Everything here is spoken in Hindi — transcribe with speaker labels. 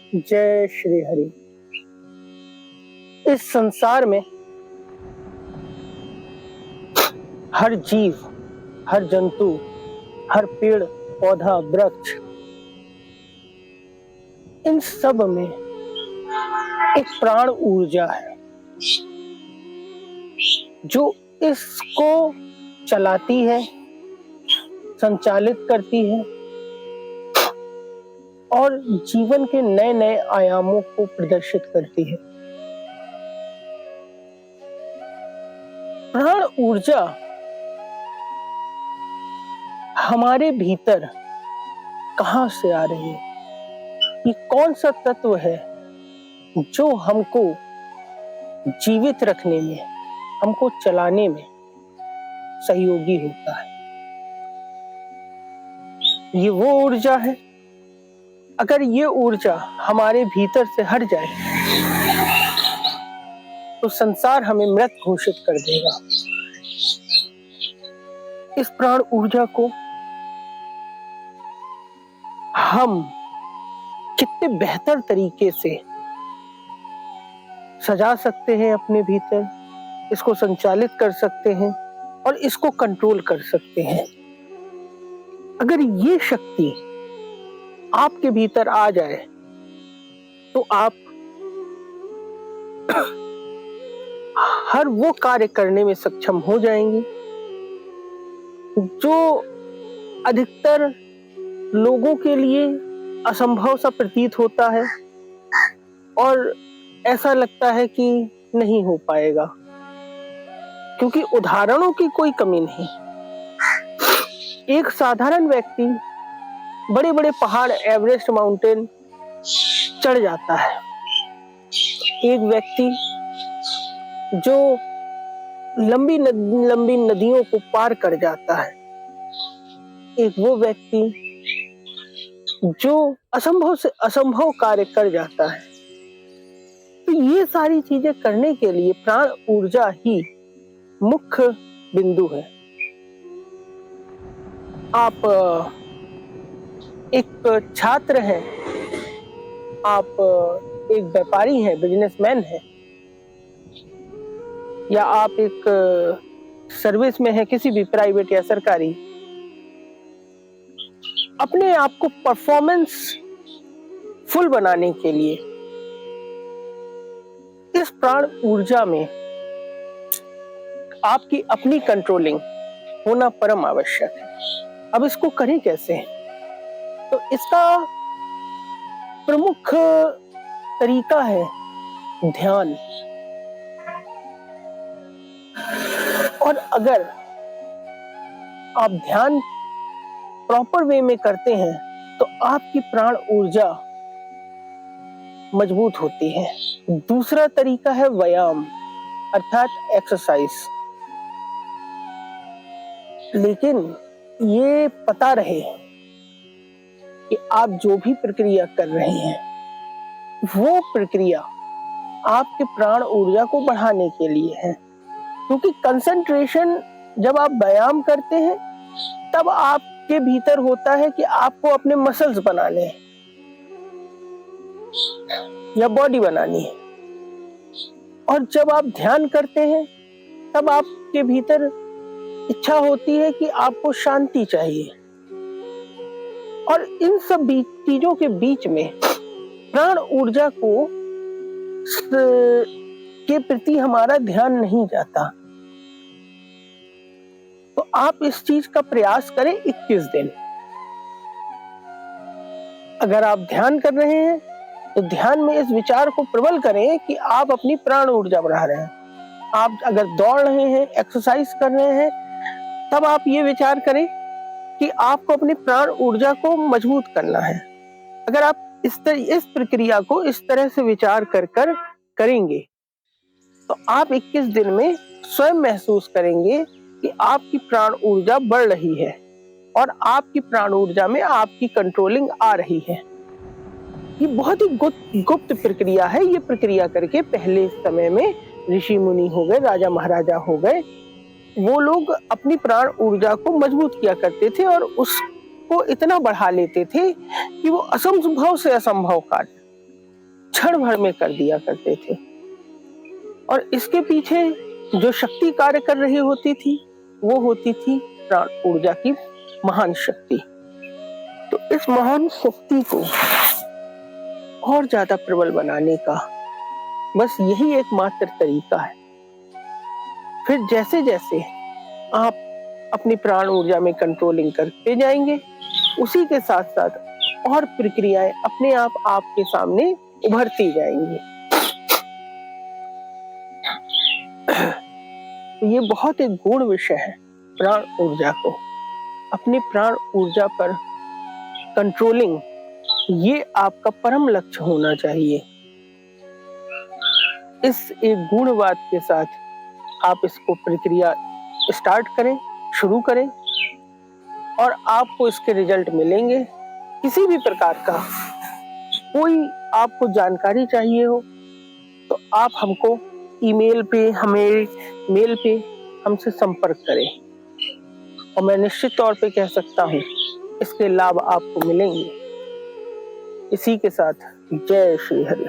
Speaker 1: जय श्री हरि। इस संसार में हर जीव, हर जंतु, हर पेड़ पौधा वृक्ष, इन सब में एक प्राण ऊर्जा है जो इसको चलाती है, संचालित करती है और जीवन के नए नए आयामों को प्रदर्शित करती है। प्राण ऊर्जा हमारे भीतर कहां से आ रही है? ये कौन सा तत्व है जो हमको जीवित रखने में, हमको चलाने में सहयोगी होता है? ये वो ऊर्जा है। अगर ये ऊर्जा हमारे भीतर से हट जाए तो संसार हमें मृत घोषित कर देगा। इस प्राण ऊर्जा को हम कितने बेहतर तरीके से सजा सकते हैं अपने भीतर, इसको संचालित कर सकते हैं और इसको कंट्रोल कर सकते हैं। अगर ये शक्ति आपके भीतर आ जाए तो आप हर वो कार्य करने में सक्षम हो जाएंगे जो अधिकतर लोगों के लिए असंभव सा प्रतीत होता है और ऐसा लगता है कि नहीं हो पाएगा, क्योंकि उदाहरणों की कोई कमी नहीं। एक साधारण व्यक्ति बड़े बड़े पहाड़, एवरेस्ट माउंटेन चढ़ जाता है। एक व्यक्ति जो लंबी नदियों को पार कर जाता है। एक वो व्यक्ति जो असंभव से असंभव कार्य कर जाता है। तो ये सारी चीजें करने के लिए प्राण ऊर्जा ही मुख्य बिंदु है। आप एक छात्र हैं, आप एक व्यापारी हैं, बिजनेसमैन हैं, या आप एक सर्विस में हैं, किसी भी प्राइवेट या सरकारी, अपने आप को परफॉर्मेंस फुल बनाने के लिए इस प्राण ऊर्जा में आपकी अपनी कंट्रोलिंग होना परम आवश्यक है। अब इसको करें कैसे? तो इसका प्रमुख तरीका है ध्यान। और अगर आप ध्यान प्रॉपर वे में करते हैं तो आपकी प्राण ऊर्जा मजबूत होती है। दूसरा तरीका है व्यायाम, अर्थात एक्सरसाइज। लेकिन ये पता रहे कि आप जो भी प्रक्रिया कर रहे हैं वो प्रक्रिया आपके प्राण ऊर्जा को बढ़ाने के लिए है। क्योंकि कंसंट्रेशन जब आप व्यायाम करते हैं तब आपके भीतर होता है कि आपको अपने मसल्स बनाने हैं या बॉडी बनानी है। और जब आप ध्यान करते हैं तब आपके भीतर इच्छा होती है कि आपको शांति चाहिए। और इन सब चीजों के बीच में प्राण ऊर्जा को के प्रति हमारा ध्यान नहीं जाता। तो आप इस चीज का प्रयास करें 21 दिन। अगर आप ध्यान कर रहे हैं तो ध्यान में इस विचार को प्रबल करें कि आप अपनी प्राण ऊर्जा बढ़ा रहे हैं। आप अगर दौड़ रहे हैं, एक्सरसाइज कर रहे हैं, तब आप ये विचार करें कि आपको अपनी प्राण ऊर्जा को मजबूत करना है। अगर आप इस प्रक्रिया को इस तरह से विचार कर करेंगे तो आप 21 दिन में स्वयं महसूस करेंगे कि आपकी प्राण ऊर्जा बढ़ रही है और आपकी प्राण ऊर्जा में आपकी कंट्रोलिंग आ रही है। ये बहुत ही गुप्त प्रक्रिया है। ये प्रक्रिया करके पहले समय में ऋषि मुनि हो गए, राजा महाराजा हो गए, वो लोग अपनी प्राण ऊर्जा को मजबूत किया करते थे और उसको इतना बढ़ा लेते थे कि वो असंभव से असंभव कार्य क्षण भर में कर दिया करते थे। और इसके पीछे जो शक्ति कार्य कर रही होती थी वो होती थी प्राण ऊर्जा की महान शक्ति। तो इस महान शक्ति को और ज्यादा प्रबल बनाने का बस यही एकमात्र तरीका है। फिर जैसे जैसे आप अपनी प्राण ऊर्जा में कंट्रोलिंग करते जाएंगे, उसी के साथ साथ और प्रक्रियाएं अपने आप आपके सामने उभरती जाएंगी। ये बहुत एक गूढ़ विषय है प्राण ऊर्जा को, अपनी प्राण ऊर्जा पर कंट्रोलिंग, ये आपका परम लक्ष्य होना चाहिए। इस एक गूढ़ बात के साथ आप इसको प्रक्रिया स्टार्ट करें, शुरू करें, और आपको इसके रिजल्ट मिलेंगे। किसी भी प्रकार का कोई आपको जानकारी चाहिए हो तो आप हमको ईमेल पे, हमें मेल पे हमसे संपर्क करें, और मैं निश्चित तौर पे कह सकता हूँ इसके लाभ आपको मिलेंगे। इसी के साथ जय श्री हरि।